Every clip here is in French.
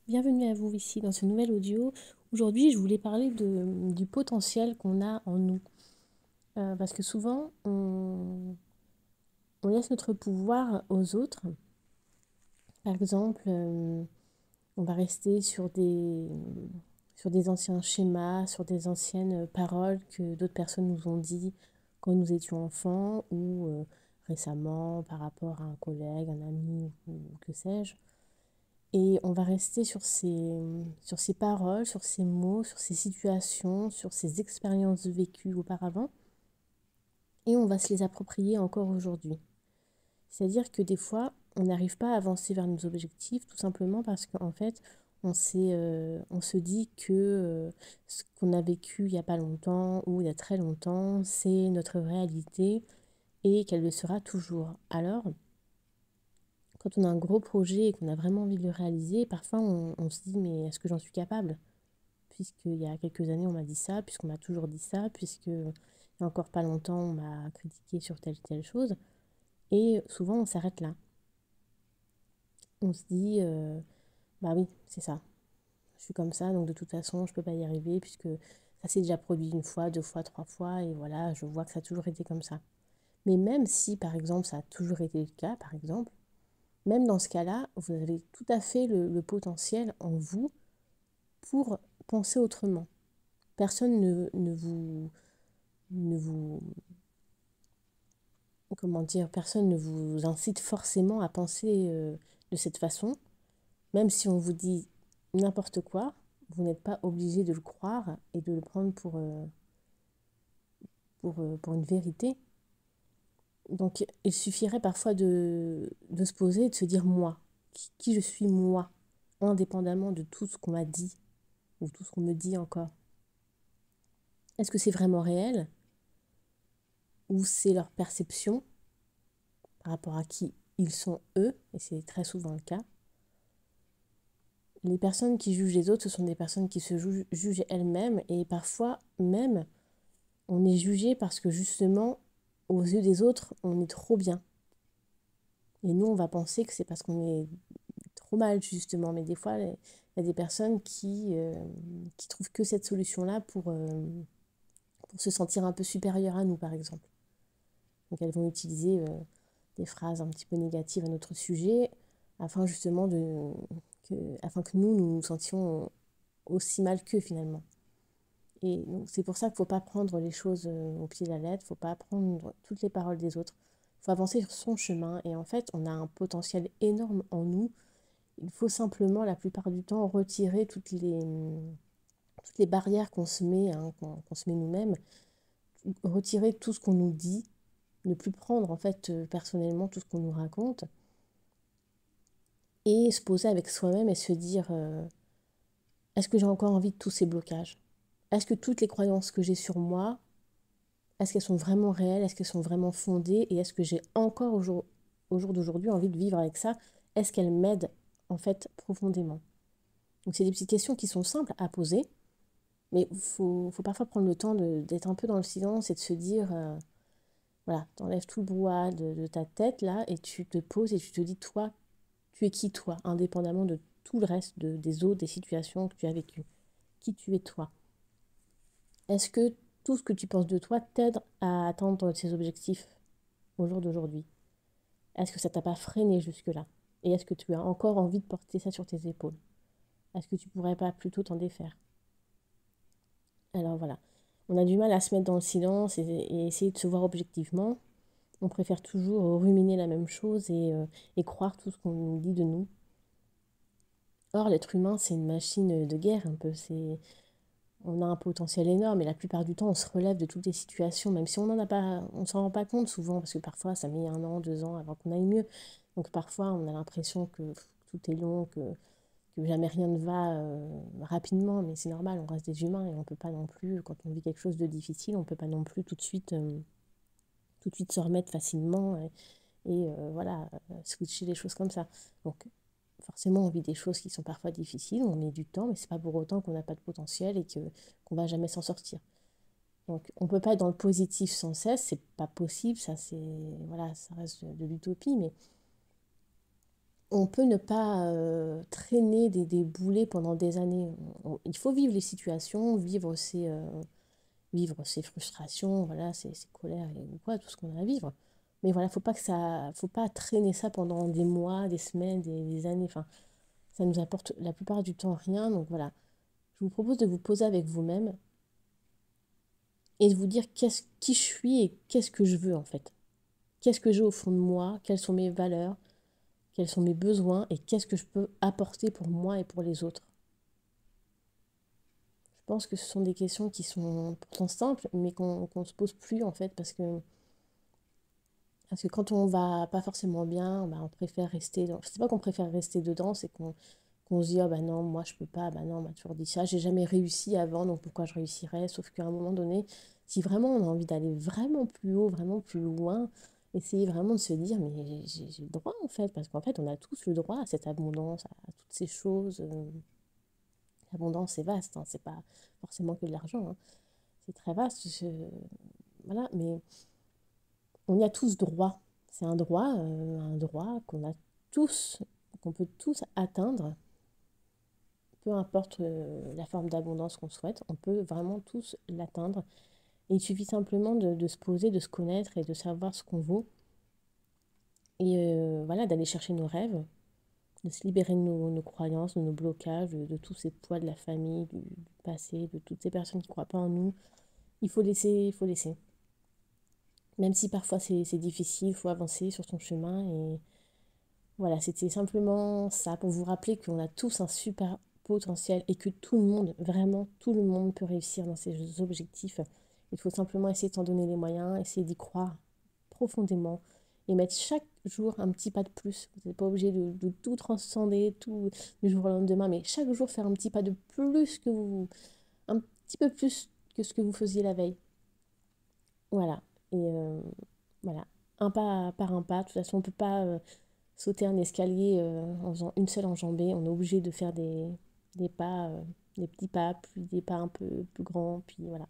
Bienvenue à vous ici dans ce nouvel audio. Aujourd'hui, je voulais parler du potentiel qu'on a en nous. Parce que souvent, on laisse notre pouvoir aux autres. Par exemple, on va rester sur des anciens schémas, sur des anciennes paroles que d'autres personnes nous ont dit quand nous étions enfants ou récemment par rapport à un collègue, un ami ou que sais-je. Et on va rester sur ces paroles, sur ces mots, sur ces situations, sur ces expériences vécues auparavant, et on va se les approprier encore aujourd'hui. C'est-à-dire que des fois, on n'arrive pas à avancer vers nos objectifs, tout simplement parce qu'en fait, on se dit que ce qu'on a vécu il n'y a pas longtemps ou il y a très longtemps, c'est notre réalité et qu'elle le sera toujours. Alors, quand on a un gros projet et qu'on a vraiment envie de le réaliser, parfois on se dit mais est-ce que j'en suis capable? Puisqu'il y a quelques années on m'a dit ça, puisqu'on m'a toujours dit ça, puisque il y a encore pas longtemps on m'a critiqué sur telle chose. Et souvent on s'arrête là. On se dit bah oui c'est ça, je suis comme ça donc de toute façon je peux pas y arriver puisque ça s'est déjà produit une fois, deux fois, trois fois et voilà je vois que ça a toujours été comme ça. Mais même si par exemple ça a toujours été le cas par exemple, même dans ce cas-là, vous avez tout à fait le potentiel en vous pour penser autrement. Personne ne vous, comment dire, personne ne vous incite forcément à penser de cette façon. Même si on vous dit n'importe quoi, vous n'êtes pas obligé de le croire et de le prendre pour une vérité. Donc il suffirait parfois de se poser et de se dire moi, qui je suis moi, indépendamment de tout ce qu'on m'a dit ou tout ce qu'on me dit encore. Est-ce que c'est vraiment réel ou c'est leur perception par rapport à qui ils sont eux, et c'est très souvent le cas. Les personnes qui jugent les autres, ce sont des personnes qui se jugent elles-mêmes et parfois même on est jugé parce que justement aux yeux des autres on est trop bien. Et nous on va penser que c'est parce qu'on est trop mal justement, mais des fois il y a des personnes qui trouvent que cette solution-là pour se sentir un peu supérieure à nous par exemple. Donc elles vont utiliser des phrases un petit peu négatives à notre sujet afin justement afin que nous nous sentions aussi mal qu'eux finalement. Et donc c'est pour ça qu'il ne faut pas prendre les choses au pied de la lettre, il ne faut pas prendre toutes les paroles des autres. Il faut avancer sur son chemin et en fait on a un potentiel énorme en nous. Il faut simplement la plupart du temps retirer toutes les barrières qu'on se met, hein, qu'on se met nous-mêmes, retirer tout ce qu'on nous dit, ne plus prendre en fait personnellement tout ce qu'on nous raconte et se poser avec soi-même et se dire est-ce que j'ai encore envie de tous ces blocages? Est-ce que toutes les croyances que j'ai sur moi, est-ce qu'elles sont vraiment réelles? Est-ce qu'elles sont vraiment fondées? Et est-ce que j'ai encore au jour d'aujourd'hui envie de vivre avec ça? Est-ce qu'elles m'aident en fait profondément? Donc c'est des petites questions qui sont simples à poser, mais faut parfois prendre le temps d'être un peu dans le silence et de se dire voilà, t'enlèves tout le brouhaha de ta tête là et tu te poses et tu te dis toi, tu es qui toi, indépendamment de tout le reste des autres, des situations que tu as vécues. Qui tu es toi? Est-ce que tout ce que tu penses de toi t'aide à atteindre tes objectifs au jour d'aujourd'hui? Est-ce que ça t'a pas freiné jusque-là? Et est-ce que tu as encore envie de porter ça sur tes épaules? Est-ce que tu pourrais pas plutôt t'en défaire? Alors voilà, on a du mal à se mettre dans le silence et essayer de se voir objectivement. On préfère toujours ruminer la même chose et croire tout ce qu'on nous dit de nous. Or, l'être humain, c'est une machine de guerre un peu. On a un potentiel énorme et la plupart du temps, on se relève de toutes les situations, même si on n'en a pas, on s'en rend pas compte souvent, parce que parfois, ça met 1 an, 2 ans avant qu'on aille mieux. Donc parfois, on a l'impression que tout est long, que jamais rien ne va rapidement, mais c'est normal, on reste des humains et on peut pas non plus, quand on vit quelque chose de difficile, on peut pas non plus tout de suite se remettre facilement et voilà, switcher les choses comme ça. Donc forcément, on vit des choses qui sont parfois difficiles, on met du temps, mais c'est pas pour autant qu'on n'a pas de potentiel et qu'on va jamais s'en sortir. Donc, on ne peut pas être dans le positif sans cesse, c'est pas possible, ça c'est, voilà, ça reste de l'utopie, mais on peut ne pas traîner des boulets pendant des années. Il faut vivre les situations, vivre ses frustrations, voilà, ses colères ou quoi, tout ce qu'on a à vivre. Mais voilà, faut pas traîner ça pendant des mois, des semaines, des années. Enfin, ça nous apporte la plupart du temps rien. Donc voilà, je vous propose de vous poser avec vous-même et de vous dire qui je suis et qu'est-ce que je veux en fait. Qu'est-ce que j'ai au fond de moi, quelles sont mes valeurs, quels sont mes besoins et qu'est-ce que je peux apporter pour moi et pour les autres. Je pense que ce sont des questions qui sont pourtant simples, mais qu'on ne se pose plus en fait, parce que quand on va pas forcément bien, bah, on préfère rester dans... Je sais pas qu'on préfère rester dedans, c'est qu'on se dit, ah bah non, moi je peux pas, bah non, on m'a toujours dit ça, j'ai jamais réussi avant, donc pourquoi je réussirais? Sauf qu'à un moment donné, si vraiment on a envie d'aller vraiment plus haut, vraiment plus loin, essayer vraiment de se dire, mais j'ai le droit en fait, parce qu'en fait on a tous le droit à cette abondance, à toutes ces choses. L'abondance c'est vaste, hein, c'est pas forcément que de l'argent, hein, c'est très vaste, voilà, mais on y a tous droit. C'est un droit qu'on a tous, qu'on peut tous atteindre, peu importe la forme d'abondance qu'on souhaite, on peut vraiment tous l'atteindre. Et il suffit simplement de se poser, de se connaître et de savoir ce qu'on vaut. Et voilà, d'aller chercher nos rêves, de se libérer de nos croyances, de nos blocages, de tous ces poids de la famille, du passé, de toutes ces personnes qui ne croient pas en nous. Il faut laisser. Même si parfois c'est difficile, il faut avancer sur son chemin. Et voilà, c'était simplement ça pour vous rappeler qu'on a tous un super potentiel et que tout le monde, vraiment tout le monde peut réussir dans ses objectifs. Il faut simplement essayer de s'en donner les moyens, essayer d'y croire profondément et mettre chaque jour un petit pas de plus. Vous n'êtes pas obligé de tout transcender tout du jour au lendemain, mais chaque jour faire un petit pas de plus un petit peu plus que ce que vous faisiez la veille. Voilà. Et voilà, un pas par un pas. De toute façon, on ne peut pas sauter un escalier en faisant une seule enjambée. On est obligé de faire des pas, des petits pas, puis des pas un peu plus grands, puis voilà,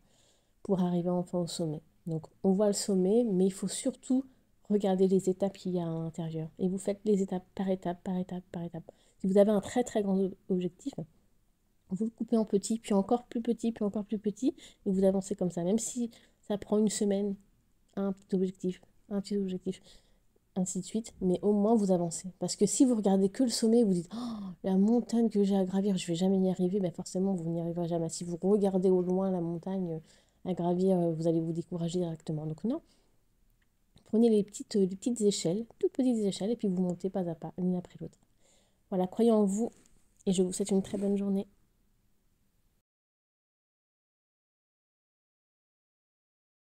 pour arriver enfin au sommet. Donc, on voit le sommet, mais il faut surtout regarder les étapes qu'il y a à l'intérieur. Et vous faites les étapes par étape, par étape, par étape. Si vous avez un très très grand objectif, vous le coupez en petits, puis encore plus petit, puis encore plus petit, et vous avancez comme ça. Même si ça prend une semaine, un petit objectif, ainsi de suite, mais au moins vous avancez. Parce que si vous regardez que le sommet, vous dites, oh, la montagne que j'ai à gravir, je vais jamais y arriver, ben forcément vous n'y arriverez jamais. Si vous regardez au loin la montagne à gravir, vous allez vous décourager directement. Donc non, prenez les petites échelles, toutes petites échelles, et puis vous montez pas à pas, l'une après l'autre. Voilà, croyez en vous, et je vous souhaite une très bonne journée.